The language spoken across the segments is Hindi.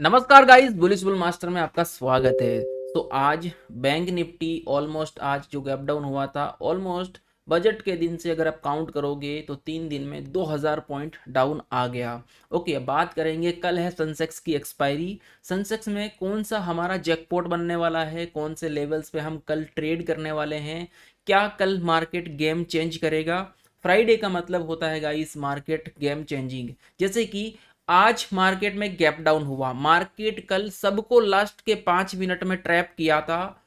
नमस्कार गाइस, बुलिश बुल मास्टर में आपका स्वागत है। तो आज बैंक निफ्टी ऑलमोस्ट आज जो गैप डाउन हुआ था ऑलमोस्ट बजट के दिन से अगर आप काउंट करोगे तो 3 दिन में 2000 पॉइंट डाउन आ गया। ओके, अब बात करेंगे, कल है सेंसेक्स की एक्सपायरी। सेंसेक्स में कौन सा हमारा जैकपॉट बनने वाला है, कौन से लेवल्स पे हम कल ट्रेड करने वाले हैं, क्या कल मार्केट गेम चेंज करेगा। फ्राइडे का मतलब होता है गाइस मार्केट गेम चेंजिंग। जैसे कि आज मार्केट में गैप डाउन हुआ, मार्केट कल सबको लास्ट के 5 मिनट में ट्रैप किया था।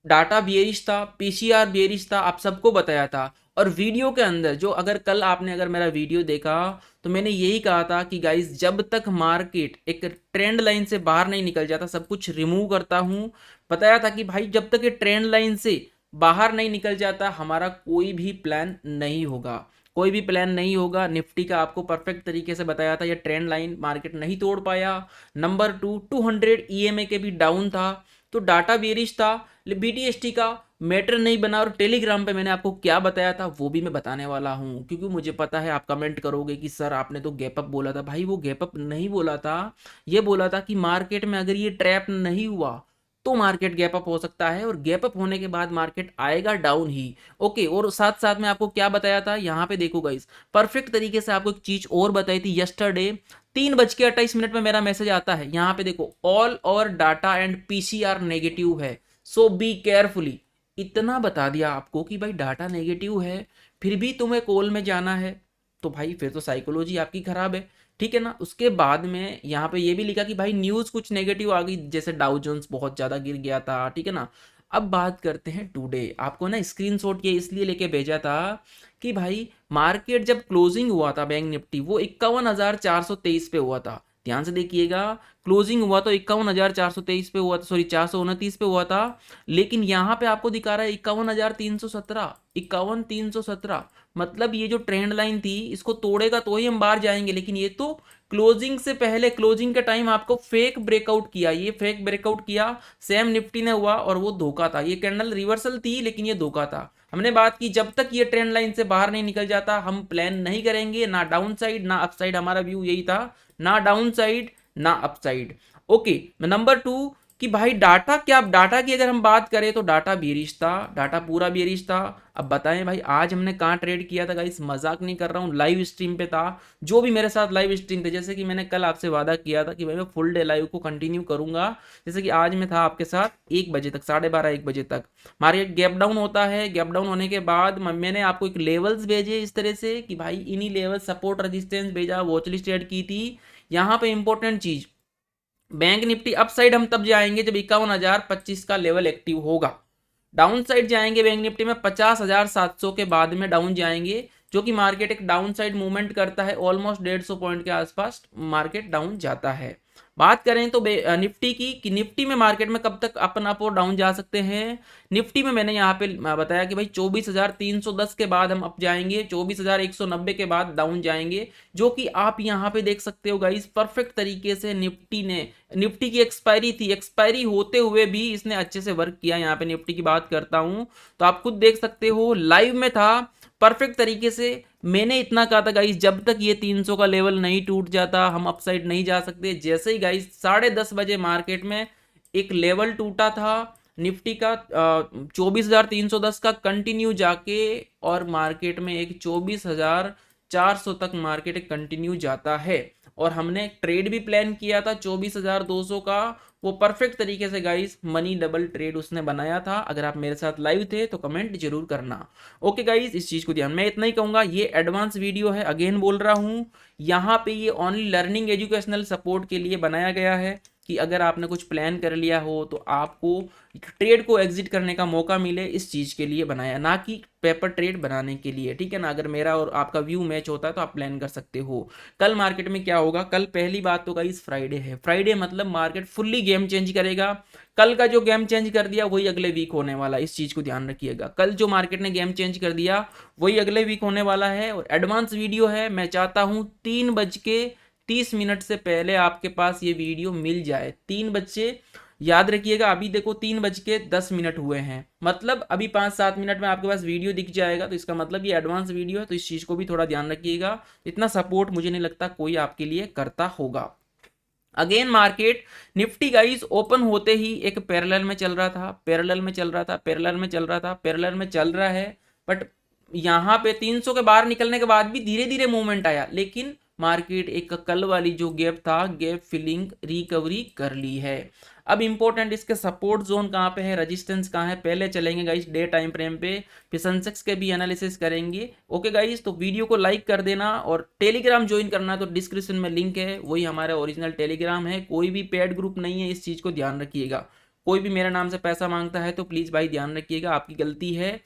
डाटा बियरिश था, पीसीआर बियरिश था, आप सबको बताया था। और वीडियो के अंदर जो अगर मेरा वीडियो देखा तो मैंने यही कहा था कि गाइस जब तक मार्केट एक ट्रेंड लाइन से बाहर नहीं निकल जाता सब कुछ रिमूव करता हूं। बताया था कि भाई जब तक ये ट्रेंड लाइन से बाहर नहीं निकल जाता हमारा कोई भी प्लान नहीं होगा, कोई भी प्लान नहीं होगा। निफ्टी का आपको परफेक्ट तरीके से बताया था, ये ट्रेंड लाइन मार्केट नहीं तोड़ पाया। नंबर टू, 200 ईएमए के भी डाउन था, तो डाटा बेरिश था। बीटीएसटी का मैटर नहीं बना। और टेलीग्राम पे मैंने आपको क्या बताया था वो भी मैं बताने वाला हूँ, क्योंकि मुझे पता है आप कमेंट करोगे कि सर आपने तो गैप अप बोला था। भाई वो गैप अप नहीं बोला था, ये बोला था कि मार्केट में अगर ये ट्रैप नहीं हुआ तो मार्केट गैप अप हो सकता है, और गैप अप होने के बाद मार्केट आएगा डाउन ही। ओके, और साथ साथ में आपको क्या बताया था यहाँ पे देखो गाइस, परफेक्ट तरीके से आपको एक चीज और बताई थी यस्टरडे। 3:28 में मेरा मैसेज आता है, यहाँ पे देखो, ऑल और डाटा एंड पीसीआर नेगेटिव है, सो बी केयरफुली। इतना बता दिया आपको कि भाई डाटा नेगेटिव है फिर भी तुम्हें कॉल में जाना है, तो भाई फिर तो साइकोलॉजी आपकी खराब है, ठीक है ना। उसके बाद में यहाँ पे ये भी लिखा कि भाई न्यूज़ कुछ नेगेटिव आ गई, जैसे डाउ जोन्स बहुत ज़्यादा गिर गया था, ठीक है ना। अब बात करते हैं टुडे, आपको ना स्क्रीनशॉट ये इसलिए लेके भेजा था कि भाई मार्केट जब क्लोजिंग हुआ था बैंक निफ्टी वो 51,423 पे हुआ था। ध्यान से देखिएगा, क्लोजिंग हुआ तो 51,423 पे हुआ था, सॉरी 429 पे हुआ था। लेकिन यहाँ पे आपको दिखा रहा है 51,317, 51,317। मतलब ये जो ट्रेंड लाइन थी इसको तोड़ेगा तो ही हम बाहर जाएंगे, लेकिन ये तो क्लोजिंग से पहले, क्लोजिंग के टाइम आपको फेक ब्रेकआउट किया, ये फेक ब्रेकआउट किया सेम निफ्टी ने हुआ, और वो धोखा था। ये कैंडल रिवर्सल थी लेकिन ये धोखा था। हमने बात की जब तक ये ट्रेंड लाइन से बाहर नहीं निकल जाता हम प्लान नहीं करेंगे, ना डाउन साइड ना अप साइड, हमारा व्यू यही था, ना डाउन साइड ना up side. Okay, number two कि भाई डाटा, क्या डाटा की अगर हम बात करें तो डाटा बेरिश था, डाटा पूरा बेरिश था। अब बताएं भाई आज हमने कहाँ ट्रेड किया था गाइस, मजाक नहीं कर रहा हूँ, लाइव स्ट्रीम पे था। जो भी मेरे साथ लाइव स्ट्रीम थे, जैसे कि मैंने कल आपसे वादा किया था कि भाई मैं फुल डे लाइव को कंटिन्यू करूंगा, जैसे कि आज मैं था आपके साथ 1 बजे तक, 12:30 1 बजे तक। मार्केट गैप डाउन होता है, गैप डाउन होने के बाद मैंने आपको एक लेवल्स भेजे इस तरह से कि भाई इन्हीं लेवल सपोर्ट रेजिस्टेंस भेजा, वॉच लिस्ट ऐड की थी। यहाँ पे इंपॉर्टेंट चीज, बैंक निफ्टी अप साइड हम तब जाएंगे जब 51,025 का लेवल एक्टिव होगा। डाउन साइड जाएंगे बैंक निफ्टी में 50,700 के बाद में डाउन जाएंगे, जो कि मार्केट एक डाउन साइड मूवमेंट करता है, ऑलमोस्ट 150 पॉइंट के आसपास मार्केट डाउन जाता है। बात करें तो निफ्टी की, कि निफ्टी में मार्केट में कब तक अप अप और डाउन जा सकते हैं। निफ्टी में मैंने यहाँ पे बताया कि भाई 24,310 के बाद हम अप जाएंगे, 24,190 के बाद डाउन जाएंगे, जो कि आप यहाँ पे देख सकते हो गाइस परफेक्ट तरीके से निफ्टी की एक्सपायरी थी, एक्सपायरी होते हुए भी इसने अच्छे से वर्क किया। यहाँ पे निफ्टी की बात करता हूं तो आप खुद देख सकते हो, लाइव में था परफेक्ट तरीके से। मैंने इतना कहा था गाइस जब तक ये 300 का लेवल नहीं टूट जाता हम अपसाइड नहीं जा सकते। जैसे ही गाइस 10:30 मार्केट में एक लेवल टूटा था निफ्टी का 24,310 का, कंटिन्यू जाके और मार्केट में एक 24,400 तक मार्केट कंटिन्यू जाता है। और हमने ट्रेड भी प्लान किया था 24,200 का, वो परफेक्ट तरीके से गाइस मनी डबल ट्रेड उसने बनाया था। अगर आप मेरे साथ लाइव थे तो कमेंट जरूर करना। ओके गाइस, इस चीज को ध्यान में, इतना ही कहूंगा, ये एडवांस वीडियो है, अगेन बोल रहा हूं, यहाँ पे ये ओनली लर्निंग एजुकेशनल सपोर्ट के लिए बनाया गया है, कि अगर आपने कुछ प्लान कर लिया हो तो आपको ट्रेड को एग्जिट करने का मौका मिले, इस चीज के लिए बनाया, ना कि पेपर ट्रेड बनाने के लिए, ठीक है ना। अगर मेरा और आपका व्यू मैच होता है तो आप प्लान कर सकते हो। कल मार्केट में क्या होगा, कल पहली बात तो गाइस फ्राइडे है, फ्राइडे मतलब मार्केट फुल्ली गेम चेंज करेगा। कल का जो गेम चेंज कर दिया वही अगले वीक होने वाला है, इस चीज को ध्यान रखिएगा। कल जो मार्केट ने गेम चेंज कर दिया वही अगले वीक होने वाला है। और एडवांस वीडियो है, मैं चाहता हूं 3:30 से पहले आपके पास ये वीडियो मिल जाए, 3 बजे। याद रखिएगा, अभी देखो 3:10 हुए हैं, मतलब अभी 5-7 मिनट में आपके पास वीडियो दिख जाएगा, तो इसका मतलब ये एडवांस वीडियो है, तो इस चीज को भी थोड़ा ध्यान रखिएगा। इतना सपोर्ट मुझे नहीं लगता कोई आपके लिए करता होगा। Again market Nifty guys open होते ही एक पैरेलल में चल रहा था, पैरेलल में चल रहा था, पैरेलल में चल रहा था, पैरेलल में चल रहा है, बट यहाँ पे 300 के बाहर निकलने के बाद भी धीरे धीरे मूवमेंट आया, लेकिन मार्केट एक कल वाली जो गैप था, गैप फिलिंग रिकवरी कर ली है। अब इंपॉर्टेंट इसके सपोर्ट जोन कहाँ पे है, रेजिस्टेंस कहाँ है, पहले चलेंगे गाइस डे टाइम फ्रेम पे, फिर सेंसेक्स के भी एनालिसिस करेंगे। ओके गाइस, तो वीडियो को लाइक कर देना और टेलीग्राम ज्वाइन करना, तो डिस्क्रिप्शन में लिंक है, वही हमारा ओरिजिनल टेलीग्राम है, कोई भी पेड ग्रुप नहीं है, इस चीज़ को ध्यान रखिएगा। कोई भी मेरे नाम से पैसा मांगता है तो प्लीज़ भाई ध्यान रखिएगा, आपकी गलती है।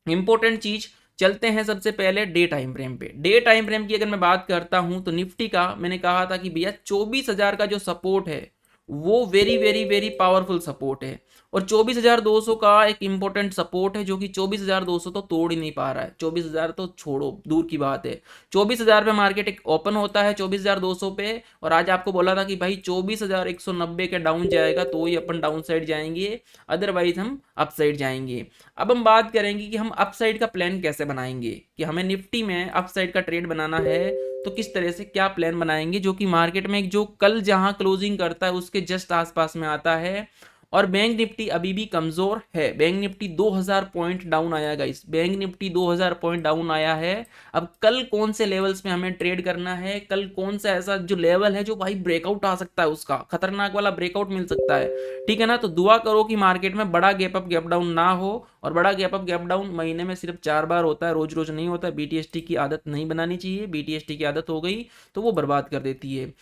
इंपॉर्टेंट चीज़, चलते हैं सबसे पहले डे टाइम फ्रेम पे। डे टाइम फ्रेम की अगर मैं बात करता हूं तो निफ्टी का मैंने कहा था कि भैया 24,000 का जो सपोर्ट है वो very very very powerful support है, और 24,200 का एक इंपॉर्टेंट सपोर्ट है जो कि 24,200 तो तोड़ ही नहीं पा रहा है। 24,000 तो छोड़ो, दूर की बात है। 24,000 पे मार्केट एक ओपन होता है 24,200 पे, और आज आपको बोला था कि भाई 24,190 के डाउन जाएगा तो ही अपन डाउन साइड जाएंगे, अदरवाइज हम अप साइड जाएंगे। अब हम बात करेंगे कि हम अप साइड का प्लान कैसे बनाएंगे, कि हमें निफ्टी में अप साइड का ट्रेड बनाना है तो किस तरह से क्या प्लान बनाएंगे, जो कि मार्केट में जो कल जहां क्लोजिंग करता है उसके जस्ट आसपास में आता है। और बैंक निफ्टी अभी भी कमजोर है, बैंक निफ्टी 2000 पॉइंट डाउन आया guys, bank Nifty 2000 point down आया है। अब कल कौन से लेवल्स में हमें ट्रेड करना है, कल कौन सा ऐसा जो लेवल है जो भाई ब्रेकआउट आ सकता है, उसका खतरनाक वाला ब्रेकआउट मिल सकता है, ठीक है ना। तो दुआ करो कि मार्केट में बड़ा गैप अप गैप डाउन ना हो, और बड़ा गैप अप गैप डाउन महीने में सिर्फ 4 बार होता है, रोज रोज नहीं होता है। बीटीएसटी की आदत नहीं बनानी चाहिए, बीटीएसटी की आदत हो गई तो वो बर्बाद कर देती है।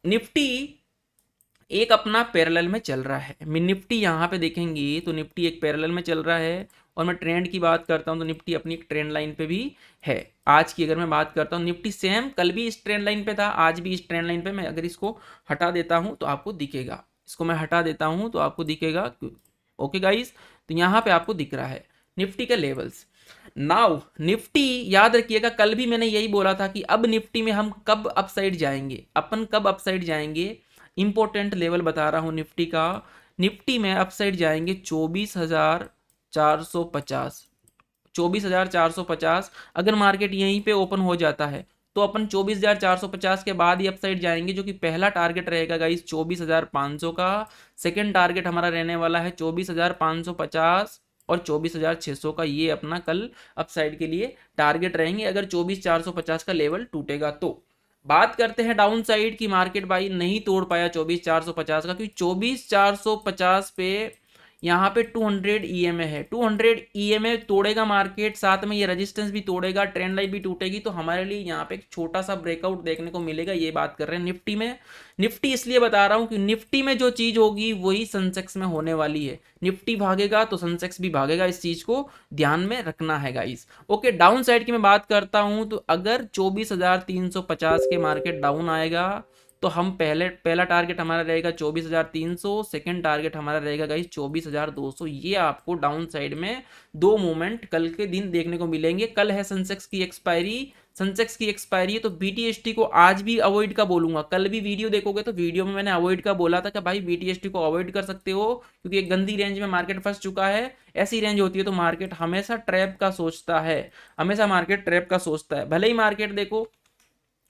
निफ्टी एक अपना पैरेलल में चल रहा है, निफ्टी यहाँ पे देखेंगे तो निफ्टी एक पैरेलल में चल रहा है, और मैं ट्रेंड की बात करता हूँ तो निफ्टी अपनी एक ट्रेंड लाइन पे भी है। आज की अगर मैं बात करता हूँ, निफ्टी सेम कल भी इस ट्रेंड लाइन पे था, आज भी इस ट्रेंड लाइन पे। मैं अगर इसको हटा देता हूँ तो आपको दिखेगा, इसको मैं हटा देता हूँ तो आपको दिखेगा। ओके गाइस, तो यहाँ पे आपको दिख रहा है निफ्टी के लेवल्स। नाउ निफ्टी याद रखिएगा, कल भी मैंने यही बोला था कि अब निफ्टी में हम कब अपसाइड जाएंगे, अपन कब अपसाइड जाएंगे। इंपॉर्टेंट लेवल बता रहा हूं निफ्टी का, निफ्टी में अपसाइड जाएंगे 24,450, 24,450। अगर मार्केट यहीं पे ओपन हो जाता है तो अपन 24,450 के बाद ही अपसाइड जाएंगे, जो कि पहला टारगेट रहेगा गाइस 24,500 का, सेकंड टारगेट हमारा रहने वाला है 24,550 और 24,600 का। ये अपना कल अपसाइड के लिए टारगेट रहेंगे अगर 24,450 का लेवल टूटेगा तो। बात करते हैं डाउन साइड की, मार्केट भाई नहीं तोड़ पाया 24,450 का, क्योंकि 24,450 पे यहाँ पे 200 ईएमए है, 200 ईएमए तोड़ेगा मार्केट, साथ में ये रेजिस्टेंस भी तोड़ेगा, ट्रेंड लाइन भी टूटेगी, तो हमारे लिए यहाँ पे एक छोटा सा ब्रेकआउट देखने को मिलेगा। ये बात कर रहे हैं निफ्टी में। निफ्टी इसलिए बता रहा हूँ कि निफ्टी में जो चीज होगी वही सेंसेक्स में होने वाली है, निफ्टी भागेगा तो सेंसेक्स भी भागेगा, इस चीज को ध्यान में रखना है गाइस। ओके, डाउन साइड की मैं बात करता हूँ तो अगर 24,350 के मार्केट डाउन आएगा तो हम पहला टारगेट हमारा रहेगा 24,300, सेकंड टारगेट हमारा रहेगा गाइस 24,200। ये आपको डाउन साइड में दो मूवमेंट कल के दिन देखने को मिलेंगे। कल है सेंसेक्स की एक्सपायरी, सेंसेक्स की एक्सपायरी है, तो बीटीएसटी को आज भी अवॉइड का बोलूंगा। कल भी वीडियो देखोगे तो वीडियो में मैंने अवॉइड का बोला था कि भाई बीटीएसटी को अवॉइड कर सकते हो, क्योंकि एक गंदी रेंज में मार्केट फंस चुका है। ऐसी रेंज होती है तो मार्केट हमेशा ट्रैप का सोचता है, हमेशा मार्केट ट्रैप का सोचता है। भले ही मार्केट देखो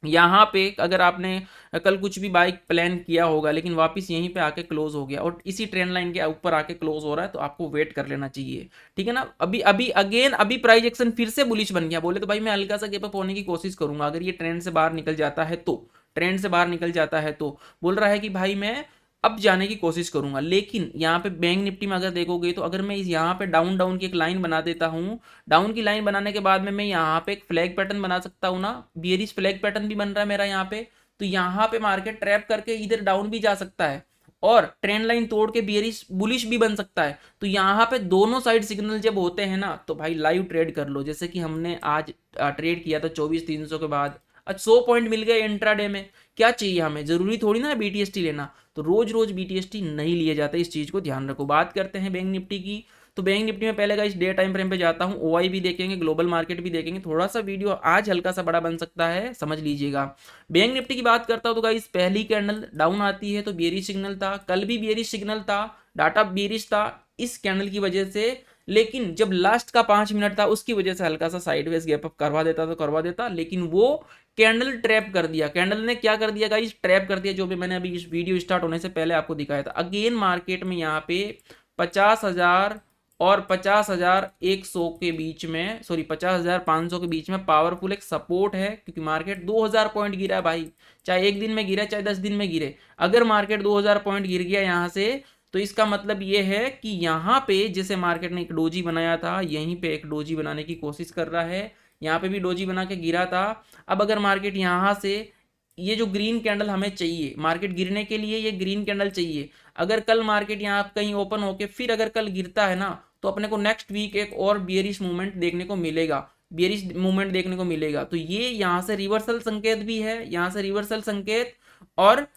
यहाँ पे अगर आपने कल कुछ भी बाइक प्लान किया होगा लेकिन वापस यहीं पे आके क्लोज हो गया और इसी ट्रेंड लाइन के ऊपर आके क्लोज हो रहा है, तो आपको वेट कर लेना चाहिए, ठीक है ना। अभी अभी अगेन अभी प्राइस एक्शन फिर से बुलिश बन गया, बोले तो भाई मैं हल्का सा गैप अप होने की कोशिश करूंगा, अगर ये ट्रेंड से बाहर निकल जाता है तो, ट्रेंड से बाहर निकल जाता है तो बोल रहा है कि भाई मैं अब जाने की कोशिश करूंगा। लेकिन यहाँ पे बैंक निफ्टी में अगर देखोगे तो अगर मैं इस यहाँ पे डाउन डाउन की एक लाइन बना देता हूँ, डाउन की लाइन बनाने के बाद में मैं यहाँ पे एक फ्लैग पैटर्न बना सकता हूँ ना, बियरिश फ्लैग पैटर्न भी बन रहा है मेरा यहाँ पे, तो यहाँ पे मार्केट ट्रैप करके इधर डाउन भी जा सकता है और ट्रेंड लाइन तोड़ के बियरिश बुलिश भी बन सकता है। तो यहाँ पे दोनों साइड सिग्नल जब होते हैं ना तो भाई लाइव ट्रेड कर लो, जैसे कि हमने आज ट्रेड किया था 24,300 के बाद, आज 100 पॉइंट मिल गए इंट्राडे में। क्या चाहिए हमें, जरूरी थोड़ी ना बीटीएसटी लेना, तो रोज रोज बीटीएसटी नहीं लिए जाते, इस चीज को ध्यान रखो। बात करते हैं बैंक निफ्टी की, तो बैंक निफ्टी में पहले इस डे टाइम फ्रेम पे जाता हूं, ओआई भी देखेंगे, ग्लोबल मार्केट भी देखेंगे। थोड़ा सा वीडियो आज हल्का सा बड़ा बन सकता है, समझ लीजिएगा। बैंक निफ्टी की बात करता हूं तो गाइस पहली कैंडल डाउन आती है तो बेरिश सिग्नल था, कल भी बेरिश सिग्नल था, डाटा बेरिश था इस कैंडल की वजह से, लेकिन जब लास्ट का 5 मिनट था उसकी वजह से हल्का सा साइडवेज गैप अप करवा देता तो करवा देता, लेकिन वो कैंडल ट्रैप कर दिया। कैंडल ने क्या कर दिया गाइस, ट्रैप कर दिया, जो भी मैंने अभी इस वीडियो स्टार्ट होने से पहले आपको दिखाया था। अगेन मार्केट में यहाँ पे 50,000 और 50,100 के बीच में, सॉरी 50,500 के बीच में पावरफुल एक सपोर्ट है, क्योंकि मार्केट 2000 पॉइंट गिरा है भाई। चाहे एक दिन में गिरे चाहे 10 दिन में गिरे, अगर मार्केट 2000 पॉइंट गिर गया यहाँ से, तो इसका मतलब ये है कि यहाँ पे जैसे मार्केट ने एक डोजी बनाया था, यहीं पे एक डोजी बनाने की कोशिश कर रहा है। यहाँ पे भी डोजी बना के गिरा था। अब अगर मार्केट यहाँ से, ये जो ग्रीन कैंडल हमें चाहिए मार्केट गिरने के लिए, ये ग्रीन कैंडल चाहिए। अगर कल मार्केट यहाँ कहीं ओपन होके फिर अगर कल गिरता है ना, तो अपने को नेक्स्ट वीक एक और बियरिश मूवमेंट देखने को मिलेगा, बियरिश मूवमेंट देखने को मिलेगा। तो ये यहाँ से रिवर्सल संकेत भी है, यहाँ से रिवर्सल संकेत और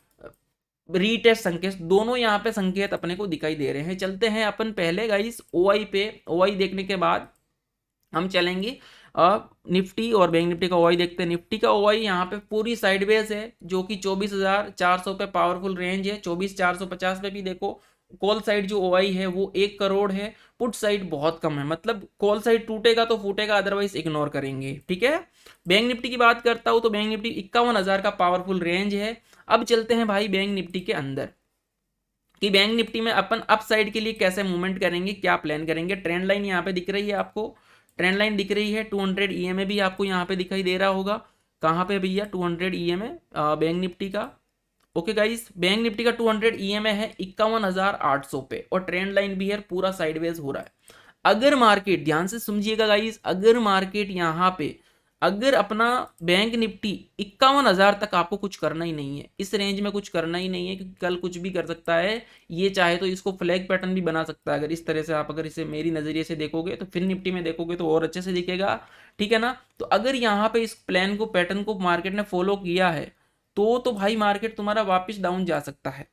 रीटेस्ट संकेत, दोनों यहाँ पे संकेत अपने को दिखाई दे रहे हैं। चलते हैं अपन पहले गाइस ओआई पे। ओआई देखने के बाद हम चलेंगे निफ्टी और बैंक निफ्टी का ओआई देखते हैं। निफ्टी का ओआई यहाँ पे पूरी साइडवेज है, जो कि 24,400 पे पावरफुल रेंज है। 24,450 पे भी देखो कॉल साइड जो ओआई है वो 1 करोड़ है, पुट साइड बहुत कम है, मतलब कॉल साइड टूटेगा तो फूटेगा, अदरवाइज इग्नोर करेंगे, ठीक है। बैंक निफ्टी की बात करता हूं तो बैंक निफ्टी 51,000 का पावरफुल रेंज है। अब चलते हैं भाई बैंक निफ्टी के अंदर, कि बैंक निफ्टी में अपन अप साइड के लिए कैसे मूवमेंट करेंगे, क्या प्लान करेंगे। ट्रेंड लाइन यहाँ पे दिख रही है आपको, ट्रेंड लाइन दिख रही है। 200 ईएमए भी आपको यहाँ पे दिखाई दे रहा होगा। कहाँ पे भैया 200 ईएमए बैंक निफ्टी का। ओके गाइस, बैंक निफ्टी का 200 ईएमए है 51,800 पे, और ट्रेंड लाइन भी है, पूरा साइडवेज हो रहा है। अगर मार्केट, ध्यान से समझिएगा गाइस, अगर मार्केट यहाँ पे, अगर अपना बैंक निफ्टी 51,000 तक, आपको कुछ करना ही नहीं है, इस रेंज में कुछ करना ही नहीं है, क्योंकि कल कुछ भी कर सकता है। ये चाहे तो इसको फ्लैग पैटर्न भी बना सकता है। अगर इस तरह से आप अगर इसे मेरी नजरिए से देखोगे तो फिर निफ्टी में देखोगे तो और अच्छे से दिखेगा, ठीक है ना। तो अगर यहाँ पे इस प्लान को, पैटर्न को मार्केट ने फॉलो किया है, तो भाई मार्केट तुम्हारा वापस डाउन जा सकता है।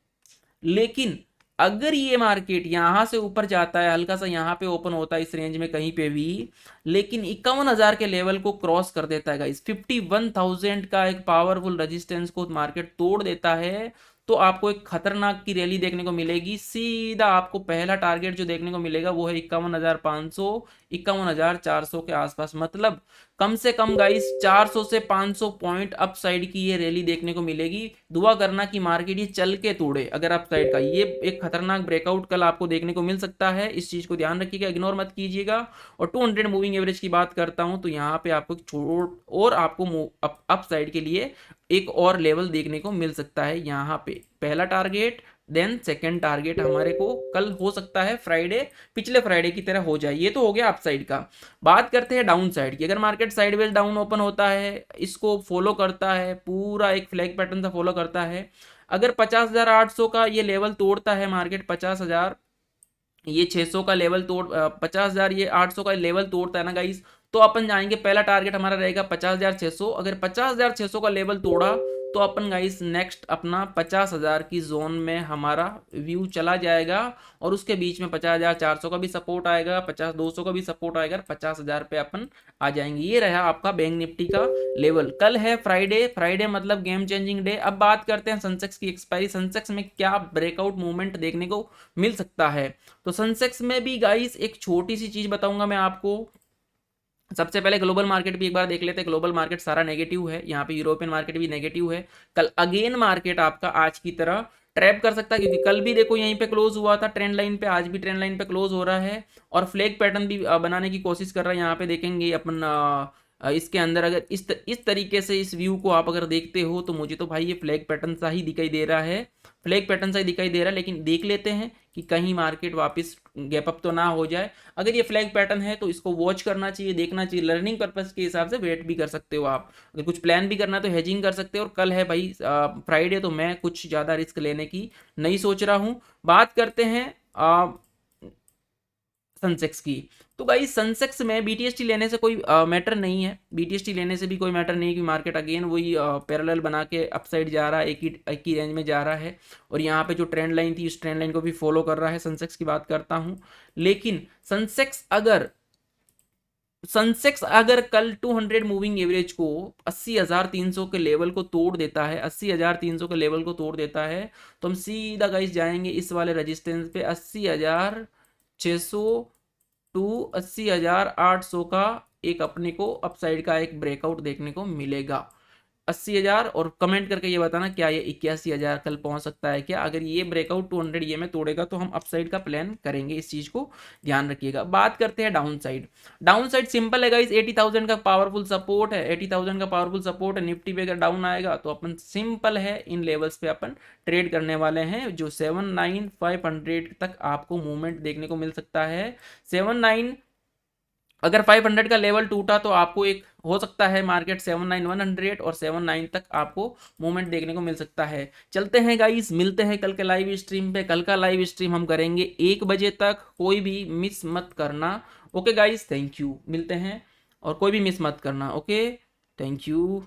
लेकिन अगर ये मार्केट यहां से ऊपर जाता है, हल्का सा यहां पे ओपन होता है इस रेंज में कहीं पे भी, लेकिन 51,000 के लेवल को क्रॉस कर देता है गाइस, 51,000 का एक पावरफुल रेजिस्टेंस को मार्केट तोड़ देता है, तो आपको एक खतरनाक की रैली देखने को मिलेगी। सीधा आपको पहला टारगेट जो देखने को मिलेगा वो है 51,500, 51,400 के आसपास। मतलब कम से कम गाइस 400 से 500 पॉइंट अप साइड की ये रैली देखने को मिलेगी। दुआ करना कि मार्केट ये चल के तोड़े। अगर अप साइड का ये एक खतरनाक ब्रेकआउट कल आपको देखने को मिल सकता है, इस चीज को ध्यान रखिएगा, इग्नोर मत कीजिएगा। और 200 मूविंग एवरेज की बात करता हूं तो यहाँ पे आपको छोड़, और आपको अप साइड के लिए एक और लेवल देखने को मिल सकता है। यहाँ पे पहला टारगेट, देन सेकंड टारगेट हमारे को कल हो सकता है फ्राइडे, पिछले फ्राइडे की तरह हो जाए। ये तो हो गया अप साइड का। बात करते हैं डाउन साइड की। अगर मार्केट साइडवेज डाउन ओपन होता है, इसको फॉलो करता है, पूरा एक फ्लैग पैटर्न से फॉलो करता है, अगर 50,800 का ये लेवल तोड़ता है मार्केट, 50,000 ये 600 का लेवल तोड़, 50,000 ये 800 का लेवल तोड़ता है ना गाइस, तो अपन जाएंगे, पहला टारगेट हमारा रहेगा 50,600। अगर 50,600 का लेवल तोड़ा तो अपन गाइस नेक्स्ट अपना 50,000 की जोन में हमारा व्यू चला जाएगा, और उसके बीच में 50,400 का भी सपोर्ट आएगा, 50,200 का भी सपोर्ट आएगा, 50,000 पे अपन आ जाएंगे। ये रहा आपका बैंक निफ्टी का लेवल। कल है फ्राइडे, फ्राइडे मतलब गेम चेंजिंग डे। अब बात करते हैं सेंसेक्स की एक्सपायरी, सेंसेक्स में क्या ब्रेकआउट मूवमेंट देखने को मिल सकता है। तो सेंसेक्स में भी गाइस एक छोटी सी चीज बताऊंगा मैं आपको। सबसे पहले ग्लोबल मार्केट भी एक बार देख लेते हैं। ग्लोबल मार्केट सारा नेगेटिव है, यहाँ पे यूरोपियन मार्केट भी नेगेटिव है। कल अगेन मार्केट आपका आज की तरह ट्रैप कर सकता है, क्योंकि कल भी देखो यहीं पे क्लोज हुआ था ट्रेंड लाइन पे, आज भी ट्रेंड लाइन पे क्लोज हो रहा है, और फ्लैग पैटर्न भी बनाने की कोशिश कर रहा है। यहाँ पे देखेंगे अपन इसके अंदर, अगर इस तरीके से इस व्यू को आप अगर देखते हो, तो मुझे तो भाई ये फ्लैग पैटर्न सा ही दिखाई दे रहा है, फ्लैग पैटर्न सा ही दिखाई दे रहा है। लेकिन देख लेते हैं कि कहीं मार्केट वापस गैप अप तो ना हो जाए। अगर ये फ्लैग पैटर्न है तो इसको वॉच करना चाहिए, देखना चाहिए, लर्निंग पर्पस के हिसाब से वेट भी कर सकते हो आप। अगर कुछ प्लान भी करना है तो हेजिंग कर सकते हो। और कल है भाई फ्राइडे, तो मैं कुछ ज़्यादा रिस्क लेने की नहीं सोच रहा हूँ। बात करते हैं सनसेक्स की। तो भाई सनसेक्स में बीटीएसटी लेने से कोई मैटर नहीं है, बीटीएसटी लेने से भी कोई मैटर नहीं है, कि मार्केट अगेन वही पैरेलल बना के अपसाइड जा रहा है, एक ही रेंज में जा रहा है, और यहाँ पे जो ट्रेंड लाइन थी उस ट्रेंड लाइन को भी फॉलो कर रहा है। सनसेक्स की बात करता हूँ, लेकिन सनसेक्स अगर कल 200 मूविंग एवरेज को 80,300 के लेवल को तोड़ देता है, 80,300 के लेवल को तोड़ देता है, तो हम सीधा गाइस जाएंगे इस वाले रेजिस्टेंस पे 80,600 टू 80,800 का एक अपने को अपसाइड का एक ब्रेकआउट देखने को मिलेगा। 80,000 और कमेंट करके ये बताना क्या ये 81,000 कल पहुंच सकता है क्या। अगर ये ब्रेकआउट 200 ये में तोड़ेगा तो हम अपसाइड का प्लान करेंगे, इस चीज को ध्यान रखिएगा। बात करते हैं down side. Down side simple है गाइस, 80,000 का पावरफुल सपोर्ट है, 80,000 का पावरफुल सपोर्ट है। निफ्टी पे अगर डाउन आएगा तो अपन सिंपल है इन लेवल्स पे अपन ट्रेड करने वाले हैं, जो 79,500 तक आपको मूवमेंट देखने को मिल सकता है। 79 अगर 500 का लेवल टूटा तो आपको एक हो सकता है मार्केट 79,100 और 79 तक आपको मूवमेंट देखने को मिल सकता है। चलते हैं गाइस, मिलते हैं कल के लाइव स्ट्रीम पे। कल का लाइव स्ट्रीम हम करेंगे 1 बजे तक, कोई भी मिस मत करना। ओके गाइस, थैंक यू, मिलते हैं और कोई भी मिस मत करना। Okay, thank you.